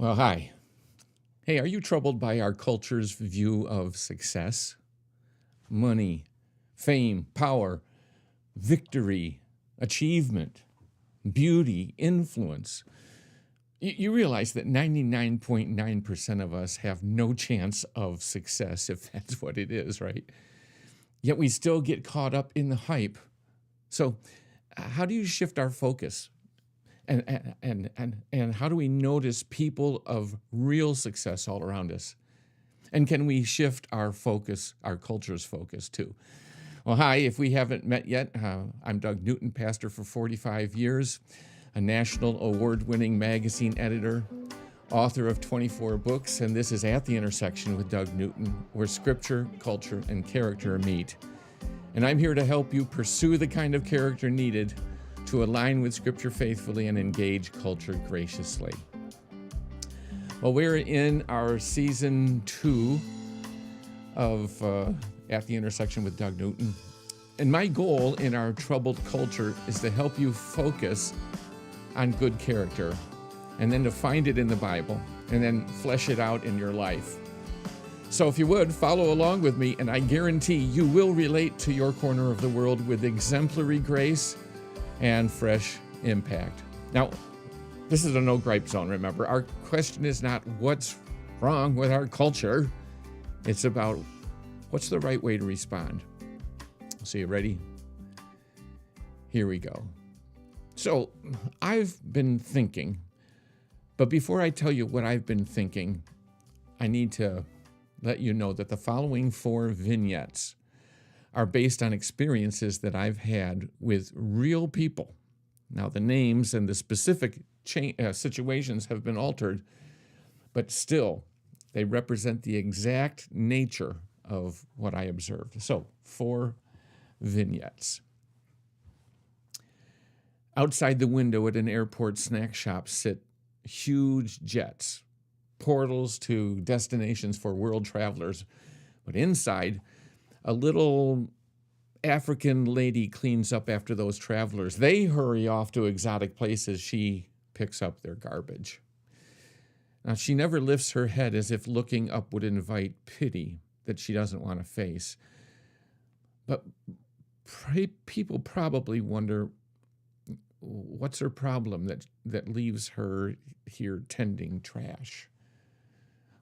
Well, hi. Hey, are you troubled by our culture's view of success? Money, fame, power, victory, achievement, beauty, influence. You realize that 99.9% of us have no chance of success, if that's what it is, right? Yet we still get caught up in the hype. So, how do you shift our focus? And how do we notice people of real success all around us? And can we shift our focus, our culture's focus too? Well, hi, if we haven't met yet, I'm Doug Newton, pastor for 45 years, a national award-winning magazine editor, author of 24 books, and this is At the Intersection with Doug Newton, where scripture, culture, and character meet. And I'm here to help you pursue the kind of character needed to align with Scripture faithfully and engage culture graciously. Well, we're in our season 2 of At the Intersection with Doug Newton. And my goal in our troubled culture is to help you focus on good character and then to find it in the Bible and then flesh it out in your life. So if you would, follow along with me, and I guarantee you will relate to your corner of the world with exemplary grace and fresh impact. Now, this is a no gripe zone, remember. Our question is not what's wrong with our culture. It's about what's the right way to respond. So you ready? Here we go. So I've been thinking, but before I tell you what I've been thinking, I need to let you know that the following 4 vignettes are based on experiences that I've had with real people. Now, the names and the specific situations have been altered, but still, they represent the exact nature of what I observed. So, 4 vignettes. Outside the window at an airport snack shop sit huge jets, portals to destinations for world travelers. But inside, a little African lady cleans up after those travelers. They hurry off to exotic places. She picks up their garbage. Now, she never lifts her head as if looking up would invite pity that she doesn't want to face. But people probably wonder, what's her problem that leaves her here tending trash?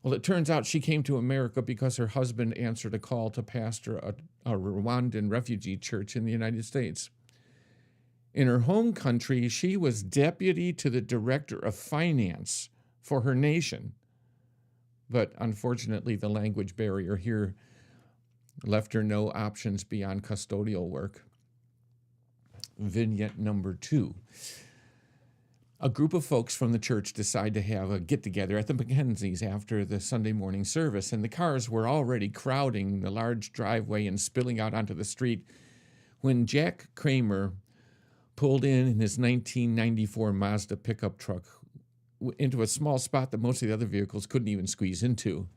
Well, it turns out she came to America because her husband answered a call to pastor a Rwandan refugee church in the United States. In her home country, she was deputy to the director of finance for her nation. But unfortunately, the language barrier here left her no options beyond custodial work. Vignette number 2. A group of folks from the church decide to have a get-together at the Mackenzies after the Sunday morning service, and the cars were already crowding the large driveway and spilling out onto the street when Jack Kramer pulled in his 1994 Mazda pickup truck into a small spot that most of the other vehicles couldn't even squeeze into.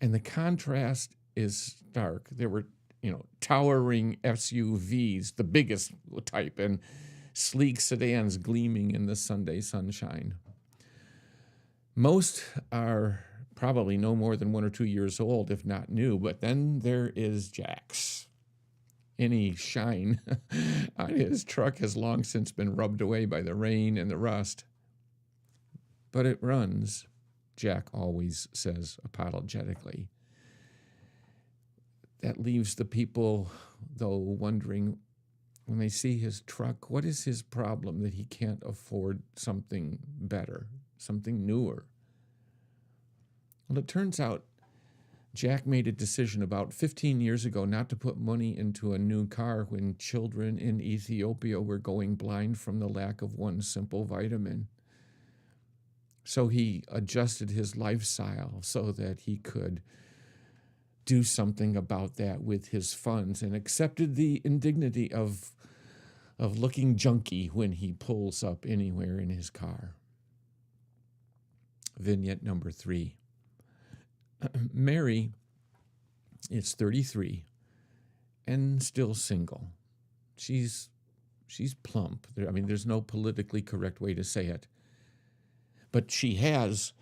And the contrast is stark. There were, towering SUVs, the biggest type, and sleek sedans gleaming in the Sunday sunshine. Most are probably no more than 1 or 2 years old, if not new, but then there is Jack's. Any shine on his truck has long since been rubbed away by the rain and the rust. But it runs, Jack always says apologetically. That leaves the people, though, wondering, when they see his truck, what is his problem that he can't afford something better, something newer? Well, it turns out Jack made a decision about 15 years ago not to put money into a new car when children in Ethiopia were going blind from the lack of one simple vitamin. So he adjusted his lifestyle so that he could do something about that with his funds and accepted the indignity of looking junky when he pulls up anywhere in his car. Vignette number 3. Mary is 33 and still single. She's plump. There's no politically correct way to say it. But she has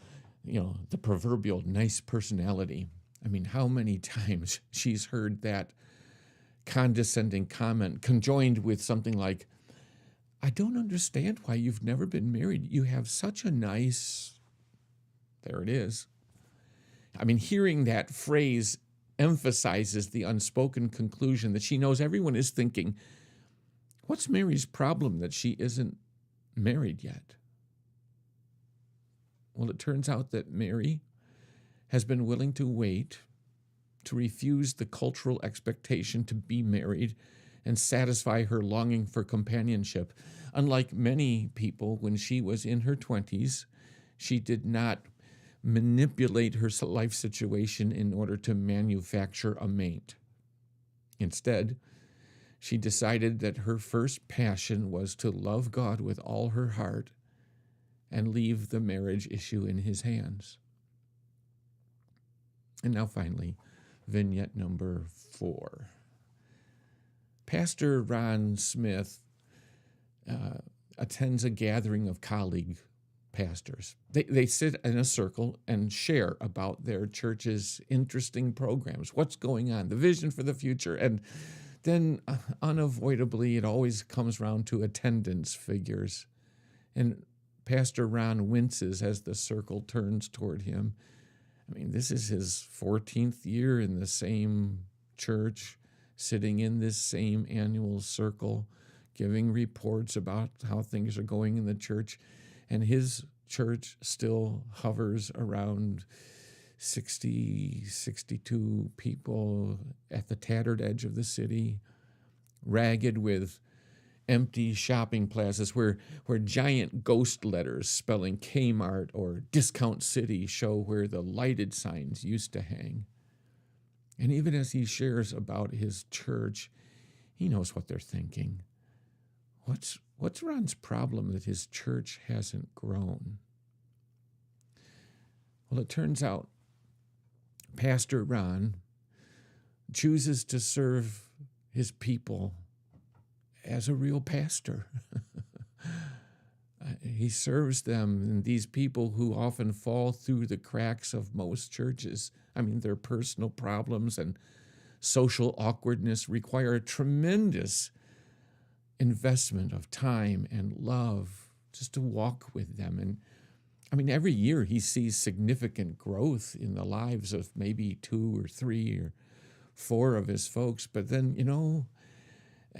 the proverbial nice personality. I mean, how many times she's heard that condescending comment conjoined with something like, I don't understand why you've never been married. You have such a nice, there it is. I mean, hearing that phrase emphasizes the unspoken conclusion that she knows everyone is thinking, what's Mary's problem that she isn't married yet? Well, it turns out that Mary has been willing to wait, to refuse the cultural expectation to be married and satisfy her longing for companionship. Unlike many people, when she was in her 20s, she did not manipulate her life situation in order to manufacture a mate. Instead, she decided that her first passion was to love God with all her heart and leave the marriage issue in his hands. And now finally, vignette number 4. Pastor Ron Smith attends a gathering of colleague pastors. They sit in a circle and share about their church's interesting programs, what's going on, the vision for the future, and then unavoidably it always comes around to attendance figures. And Pastor Ron winces as the circle turns toward him. I mean, this is his 14th year in the same church, sitting in this same annual circle, giving reports about how things are going in the church. And his church still hovers around 60, 62 people at the tattered edge of the city, ragged with empty shopping plazas where giant ghost letters spelling Kmart or Discount City show where the lighted signs used to hang. And even as he shares about his church, he knows what they're thinking. What's Ron's problem that his church hasn't grown? Well, it turns out Pastor Ron chooses to serve his people as a real pastor. He serves them, and these people who often fall through the cracks of most churches. I mean, their personal problems and social awkwardness require a tremendous investment of time and love just to walk with them. And I mean, every year he sees significant growth in the lives of maybe 2 or 3 or 4 of his folks, but then,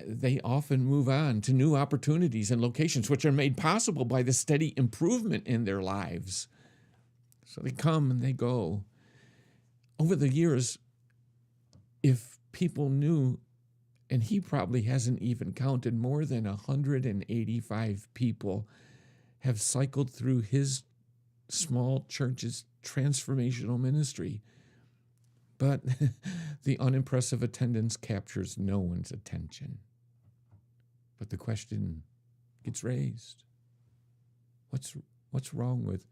they often move on to new opportunities and locations, which are made possible by the steady improvement in their lives. So they come and they go. Over the years, if people knew, and he probably hasn't even counted, more than 185 people have cycled through his small church's transformational ministry. But the unimpressive attendance captures no one's attention. But the question gets raised. What's wrong with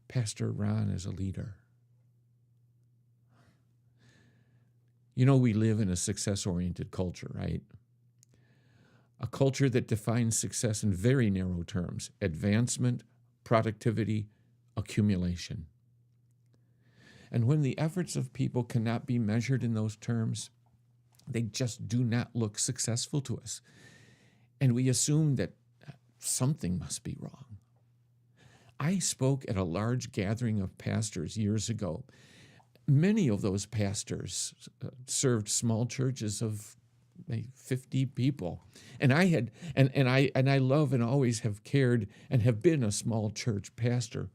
Pastor Ron as a leader? We live in a success-oriented culture, right? A culture that defines success in very narrow terms: advancement, productivity, accumulation. And when the efforts of people cannot be measured in those terms, they just do not look successful to us. And we assume that something must be wrong. I spoke at a large gathering of pastors years ago. Many of those pastors served small churches of maybe 50 people. And I love and always have cared and have been a small church pastor.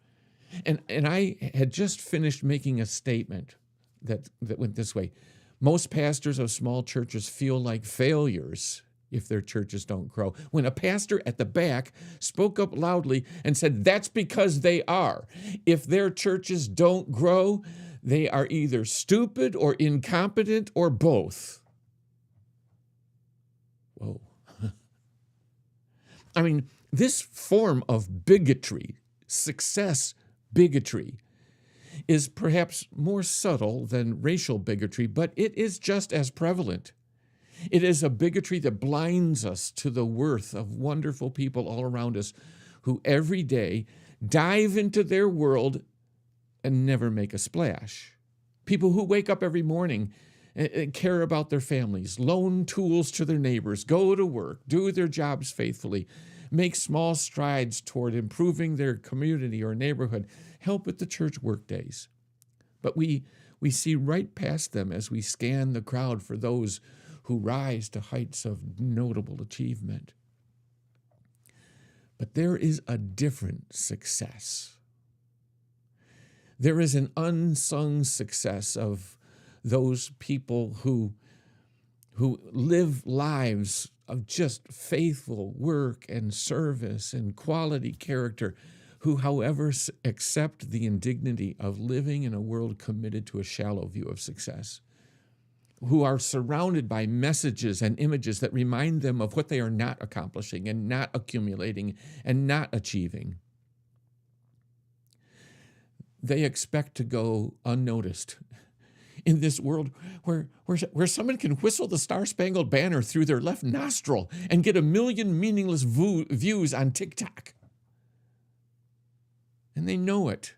And I had just finished making a statement that went this way: most pastors of small churches feel like failures if their churches don't grow. When a pastor at the back spoke up loudly and said, that's because they are. If their churches don't grow, they are either stupid or incompetent or both. Whoa. I mean, this form of bigotry, success bigotry, is perhaps more subtle than racial bigotry, but it is just as prevalent. It is a bigotry that blinds us to the worth of wonderful people all around us who every day dive into their world and never make a splash. People who wake up every morning and care about their families, loan tools to their neighbors, go to work, do their jobs faithfully, make small strides toward improving their community or neighborhood, help at the church work days. But we see right past them as we scan the crowd for those who rise to heights of notable achievement. But there is a different success. There is an unsung success of those people who live lives of just faithful work and service and quality character, who, however, accept the indignity of living in a world committed to a shallow view of success, who are surrounded by messages and images that remind them of what they are not accomplishing and not accumulating and not achieving. They expect to go unnoticed in this world where someone can whistle the Star-Spangled Banner through their left nostril and get 1 million meaningless views on TikTok. And they know it.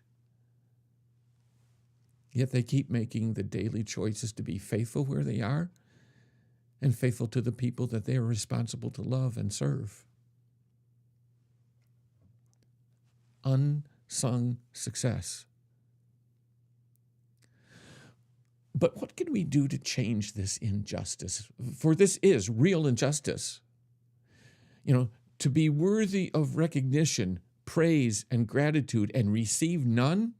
Yet they keep making the daily choices to be faithful where they are and faithful to the people that they are responsible to love and serve. Unsung success. But what can we do to change this injustice? For this is real injustice. To be worthy of recognition, praise, and gratitude and receive none?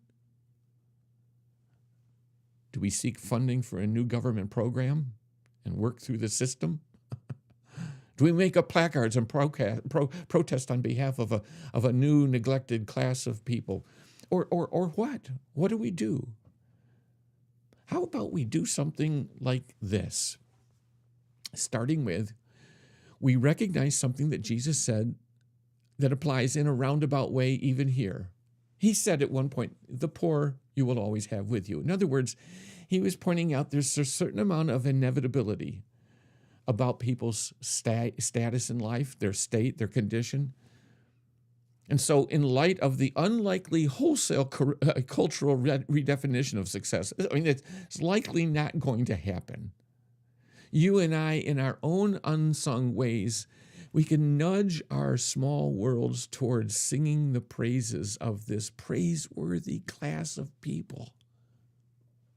Do we seek funding for a new government program and work through the system? Do we make up placards and protest on behalf of a new neglected class of people? Or what? What do we do? How about we do something like this? Starting with, we recognize something that Jesus said that applies in a roundabout way even here. He said at one point, the poor you will always have with you. In other words, he was pointing out there's a certain amount of inevitability about people's status in life, their state, their condition. And so in light of the unlikely wholesale cultural redefinition of success, it's likely not going to happen. You and I, in our own unsung ways, we can nudge our small worlds towards singing the praises of this praiseworthy class of people.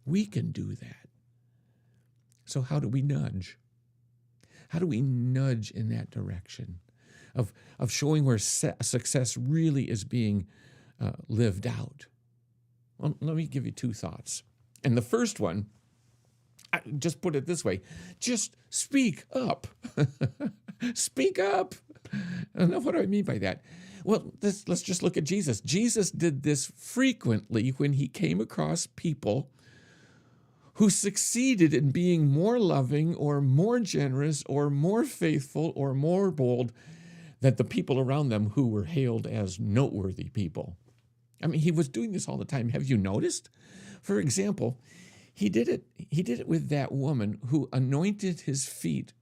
We can do that. So how do we nudge? How do we nudge in that direction of showing where success really is being lived out? Well, let me give you two thoughts. And the first one, I just put it this way, just speak up. Speak up. And what do I mean by that? Well, let's just look at Jesus. Jesus did this frequently when he came across people who succeeded in being more loving or more generous or more faithful or more bold than the people around them who were hailed as noteworthy people. I mean, he was doing this all the time. Have you noticed? For example, he did it with that woman who anointed his feet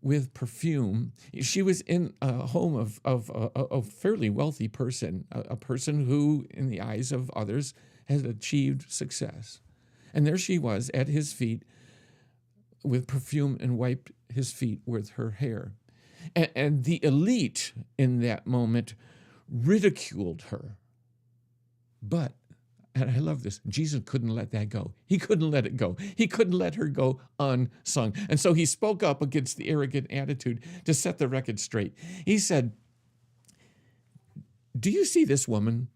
with perfume. She was in a home of a fairly wealthy person, a person who, in the eyes of others, has achieved success. And there she was at his feet with perfume and wiped his feet with her hair. And the elite in that moment ridiculed her. But, and I love this, Jesus couldn't let that go. He couldn't let it go. He couldn't let her go unsung. And so he spoke up against the arrogant attitude to set the record straight. He said, "Do you see this woman?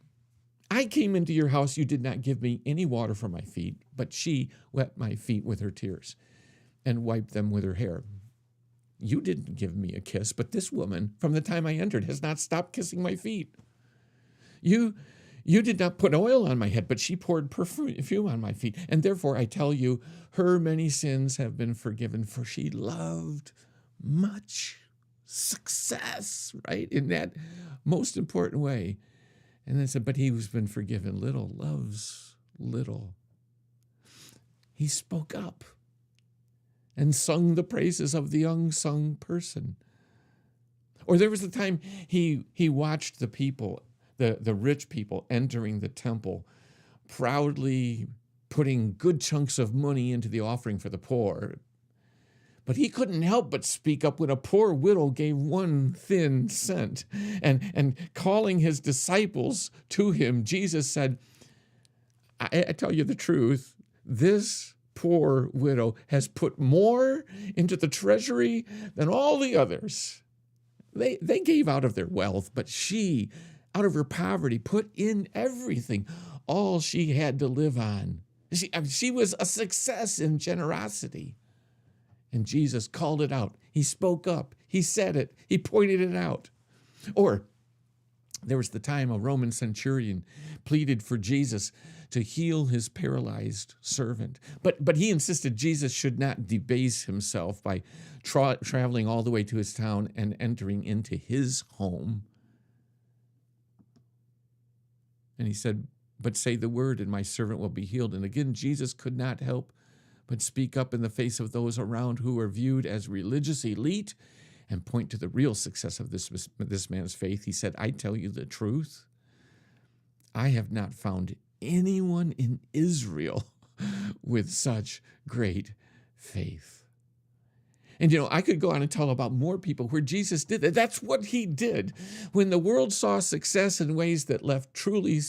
I came into your house. You did not give me any water for my feet, but she wet my feet with her tears and wiped them with her hair. You didn't give me a kiss, but this woman, from the time I entered, has not stopped kissing my feet. You did not put oil on my head, but she poured perfume on my feet. And therefore I tell you, her many sins have been forgiven, for she loved much." Success, right? In that most important way. And then said, but he who's been forgiven little loves little. He spoke up and sung the praises of the unsung person. Or there was a time he watched the people, the rich people entering the temple, proudly putting good chunks of money into the offering for the poor. But he couldn't help but speak up when a poor widow gave 1 thin cent. And calling his disciples to him, Jesus said, I tell you the truth, this poor widow has put more into the treasury than all the others. They gave out of their wealth, but she, out of her poverty, put in everything, all she had to live on. She was a success in generosity. And Jesus called it out. He spoke up. He said it. He pointed it out. Or there was the time a Roman centurion pleaded for Jesus to heal his paralyzed servant. But he insisted Jesus should not debase himself by traveling all the way to his town and entering into his home. And he said, but say the word and my servant will be healed. And again, Jesus could not help but speak up in the face of those around who were viewed as religious elite and point to the real success of this man's faith. He said, I tell you the truth, I have not found anyone in Israel with such great faith. And, I could go on and tell about more people where Jesus did that. That's what he did. When the world saw success in ways that left truly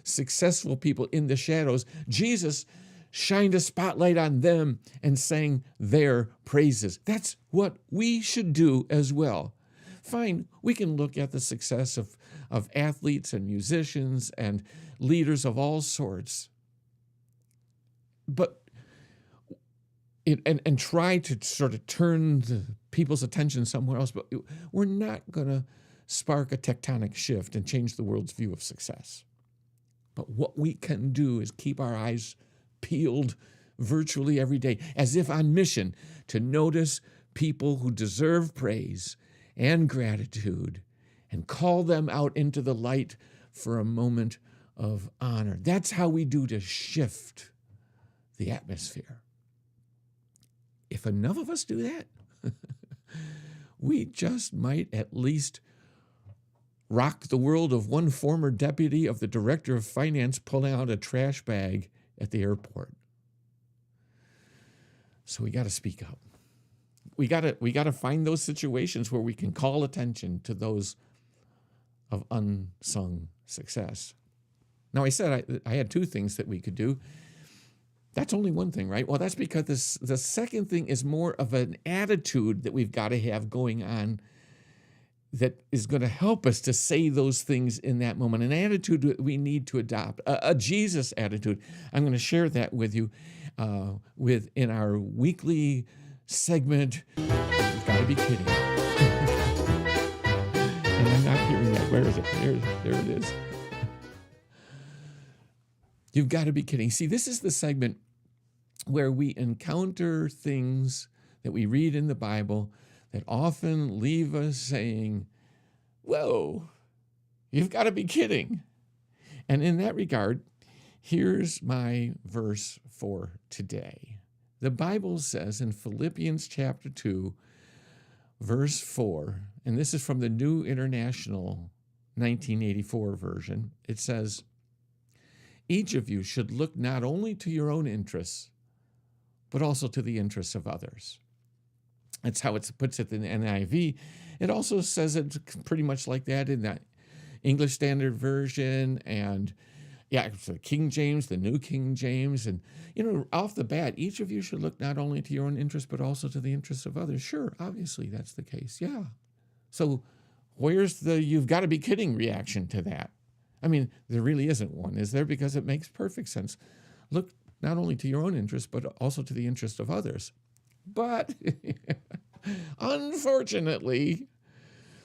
successful people in the shadows, Jesus shined a spotlight on them and sang their praises. That's what we should do as well. Fine, we can look at the success of athletes and musicians and leaders of all sorts, but and try to sort of turn the people's attention somewhere else, but we're not going to spark a tectonic shift and change the world's view of success. But what we can do is keep our eyes peeled virtually every day, as if on mission, to notice people who deserve praise and gratitude and call them out into the light for a moment of honor. That's how we do to shift the atmosphere. If enough of us do that, we just might at least rock the world of one former deputy of the director of finance pulling out a trash bag at the airport. So we got to speak up. We got to find those situations where we can call attention to those of unsung success. Now, I said I had 2 things that we could do. That's only one thing, right? Well, that's because the second thing is more of an attitude that we've got to have going on that is going to help us to say those things in that moment, an attitude that we need to adopt, a Jesus attitude. I'm going to share that with you in our weekly segment. You've got to be kidding. And I'm not hearing that. Where is it? There it is. You've got to be kidding. See, this is the segment where we encounter things that we read in the Bible that often leave us saying, whoa, you've got to be kidding. And in that regard, here's my verse for today. The Bible says in Philippians chapter 2, verse 4, and this is from the New International 1984 version, it says, each of you should look not only to your own interests, but also to the interests of others. That's how it puts it in the NIV. It also says it pretty much like that in the English Standard Version and, the King James, the New King James. And, off the bat, each of you should look not only to your own interests, but also to the interests of others. Sure, obviously, that's the case. Yeah. So where's the you've got to be kidding reaction to that? I mean, there really isn't one, is there? Because it makes perfect sense. Look not only to your own interests, but also to the interest of others. But unfortunately,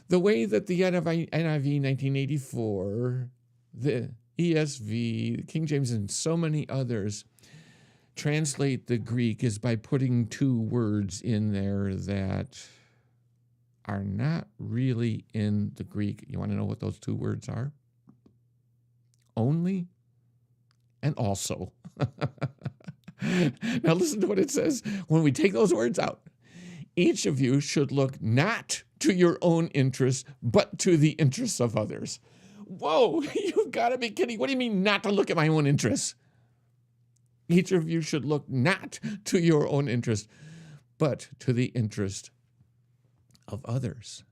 the way that the NIV 1984, the ESV, the King James, and so many others translate the Greek is by putting 2 words in there that are not really in the Greek. You want to know what those 2 words are? Only and also. Now listen to what it says when we take those words out. Each of you should look not to your own interests, but to the interests of others. Whoa, you've got to be kidding. What do you mean not to look at my own interests? Each of you should look not to your own interest, but to the interest of others.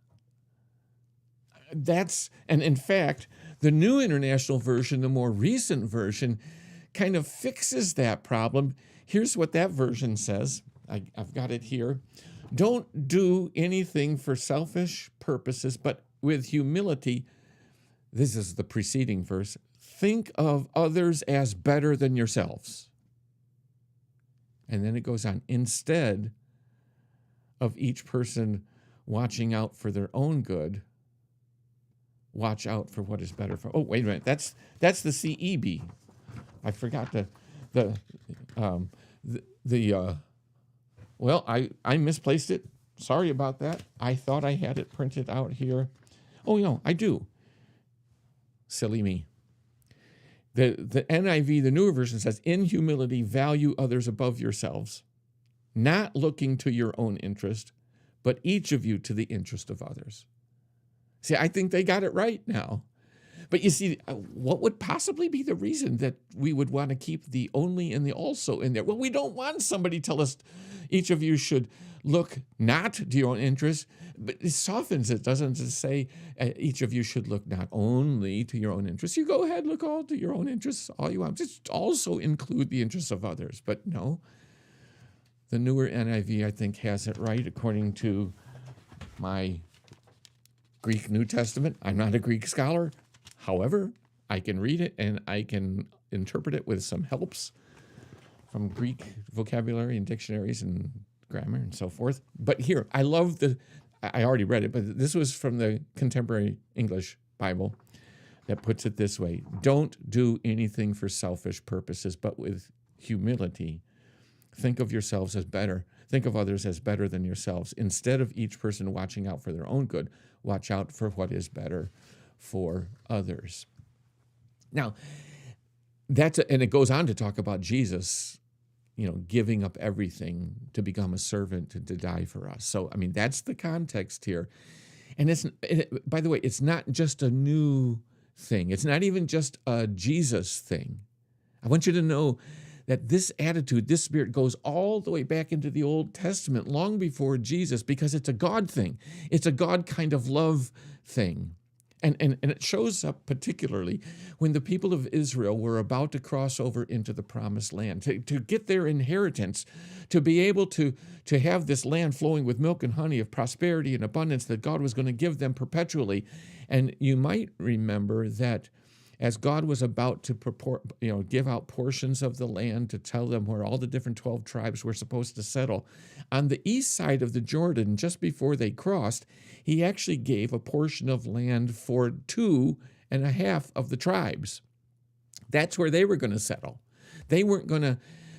And in fact, the New International Version, the more recent version, kind of fixes that problem. Here's what that version says. I've got it here. Don't do anything for selfish purposes, but with humility. This is the preceding verse. Think of others as better than yourselves. And then it goes on. Instead of each person watching out for their own good, watch out for what is better for. Oh, wait a minute. That's the CEB. I forgot well, I misplaced it. Sorry about that. I thought I had it printed out here. Oh, no, I do. Silly me. The NIV, the newer version, says, in humility, value others above yourselves, not looking to your own interest, but each of you to the interest of others. See, I think they got it right now. But you see, what would possibly be the reason that we would want to keep the only and the also in there? Well, we don't want somebody to tell us each of you should look not to your own interest, but it softens it, doesn't it say each of you should look not only to your own interests. You go ahead, look all to your own interests, all you want. Just also include the interests of others. But no, the newer NIV, I think, has it right according to my Greek New Testament. I'm not a Greek scholar. However, I can read it and I can interpret it with some helps from Greek vocabulary and dictionaries and grammar and so forth. But here, I already read it, but this was from the Contemporary English Bible that puts it this way. Don't do anything for selfish purposes, but with humility. Think of yourselves as better. Think of others as better than yourselves. Instead of each person watching out for their own good, watch out for what is better for others. Now, and it goes on to talk about Jesus, giving up everything to become a servant, to die for us. So, I mean, that's the context here. And by the way, it's not just a new thing. It's not even just a Jesus thing. I want you to know that this attitude, this spirit goes all the way back into the Old Testament, long before Jesus, because it's a God thing. It's a God kind of love thing. And it shows up particularly when the people of Israel were about to cross over into the promised land, to get their inheritance, to be able to have this land flowing with milk and honey of prosperity and abundance that God was going to give them perpetually. And you might remember that as God was about to give out portions of the land to tell them where all the different 12 tribes were supposed to settle, on the east side of the Jordan, just before they crossed, he actually gave a portion of land for 2.5 of the tribes. That's where they were going to settle. They weren't going to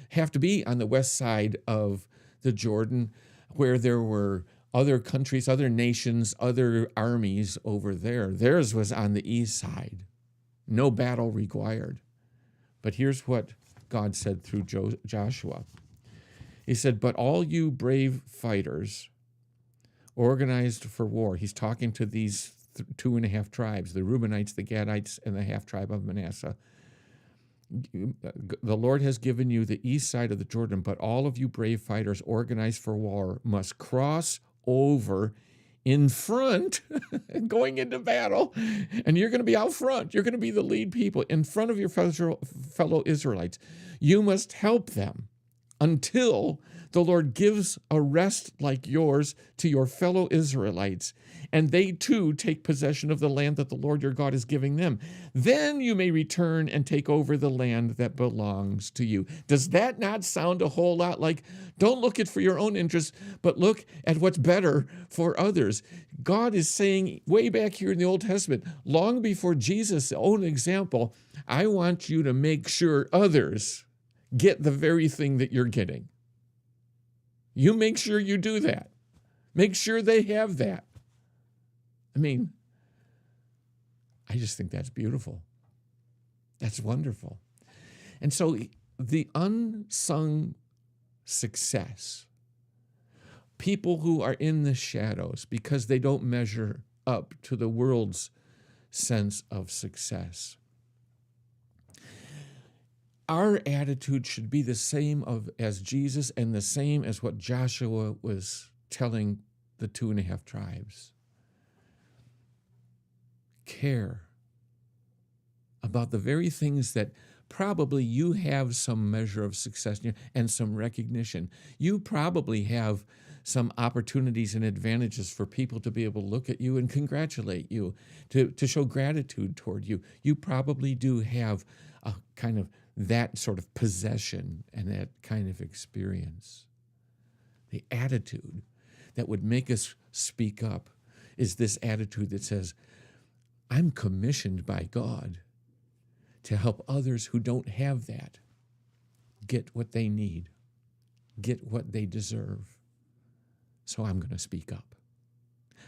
have to be on the west side of the Jordan, where there were other countries, other nations, other armies over there. Theirs was on the east side. No battle required. But here's what God said through Joshua. He said, but all you brave fighters organized for war. He's talking to these 2.5 tribes, the Reubenites, the Gadites, and the half tribe of Manasseh. The Lord has given you the east side of the Jordan, but all of you brave fighters organized for war must cross over in front, going into battle, and you're going to be out front. You're going to be the lead people in front of your fellow Israelites. You must help them until the Lord gives a rest like yours to your fellow Israelites, and they too take possession of the land that the Lord your God is giving them. Then you may return and take over the land that belongs to you. Does that not sound a whole lot like, don't look it for your own interests, but look at what's better for others? God is saying way back here in the Old Testament, long before Jesus' own example, I want you to make sure others get the very thing that you're getting. You make sure you do that. Make sure they have that. I mean, I just think that's beautiful. That's wonderful. And so the unsung success, people who are in the shadows because they don't measure up to the world's sense of success. Our attitude should be the same as Jesus and the same as what Joshua was telling the 2.5 tribes. Care about the very things that probably you have some measure of success in and some recognition. You probably have some opportunities and advantages for people to be able to look at you and congratulate you, to show gratitude toward you. You probably do have a kind of that sort of possession and that kind of experience. The attitude that would make us speak up is this attitude that says, I'm commissioned by God to help others who don't have that get what they need, get what they deserve. So I'm going to speak up.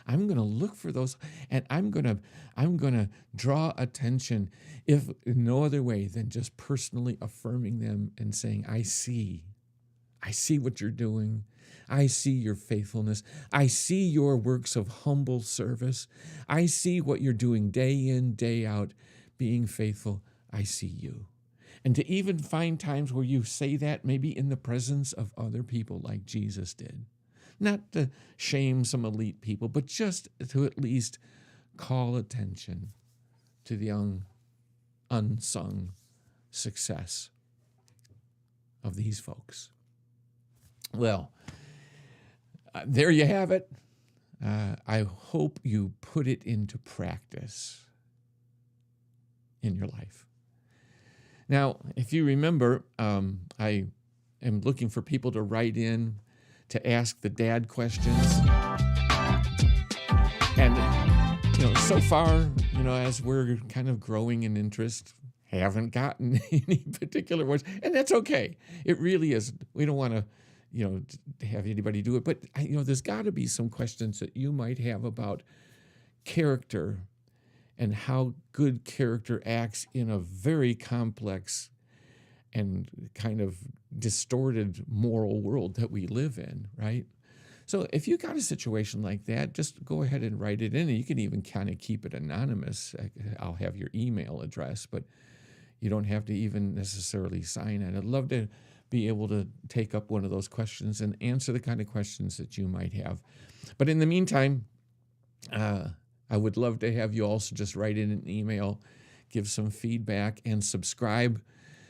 I'm going to look for those, and I'm going to draw attention, if in no other way than just personally affirming them and saying, I see what you're doing. I see your faithfulness. I see your works of humble service. I see what you're doing day in, day out, being faithful. I see you. And to even find times where you say that, maybe in the presence of other people like Jesus did. Not to shame some elite people, but just to at least call attention to the unsung success of these folks. Well, there you have it. I hope you put it into practice in your life. Now, if you remember, I am looking for people to write in to ask the dad questions. And, so far, as we're kind of growing in interest, haven't gotten any particular ones. And that's okay. It really is. We don't want to, have anybody do it. But, there's got to be some questions that you might have about character and how good character acts in a very complex and kind of distorted moral world that we live in, right? So if you got a situation like that, just go ahead and write it in. And you can even kind of keep it anonymous. I'll have your email address, but you don't have to even necessarily sign it. I'd love to be able to take up one of those questions and answer the kind of questions that you might have. But in the meantime, I would love to have you also just write in an email, give some feedback, and subscribe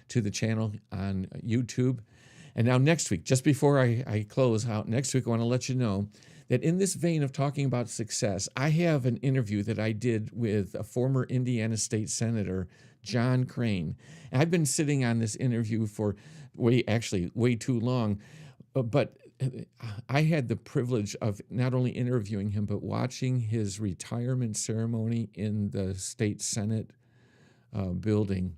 to the channel on YouTube. And now next week, just before I close out, next week I want to let you know that in this vein of talking about success, I have an interview that I did with a former Indiana State Senator, John Crane. And I've been sitting on this interview for way too long, but I had the privilege of not only interviewing him, but watching his retirement ceremony in the state Senate building.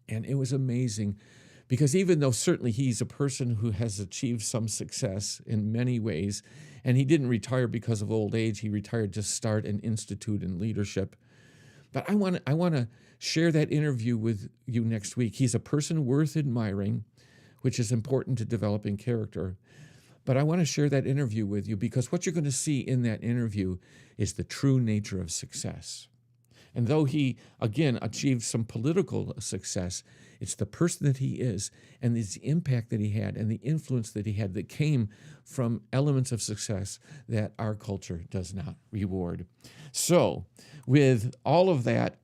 And it was amazing because even though certainly he's a person who has achieved some success in many ways, and he didn't retire because of old age, he retired to start an institute in leadership. But I want to share that interview with you next week. He's a person worth admiring, which is important to developing character. But I want to share that interview with you because what you're going to see in that interview is the true nature of success. And though he, again, achieved some political success, it's the person that he is and the impact that he had and the influence that he had that came from elements of success that our culture does not reward. So with all of that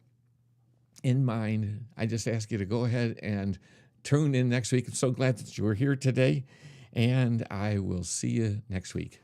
in mind, I just ask you to go ahead and tune in next week. I'm so glad that you were here today, and I will see you next week.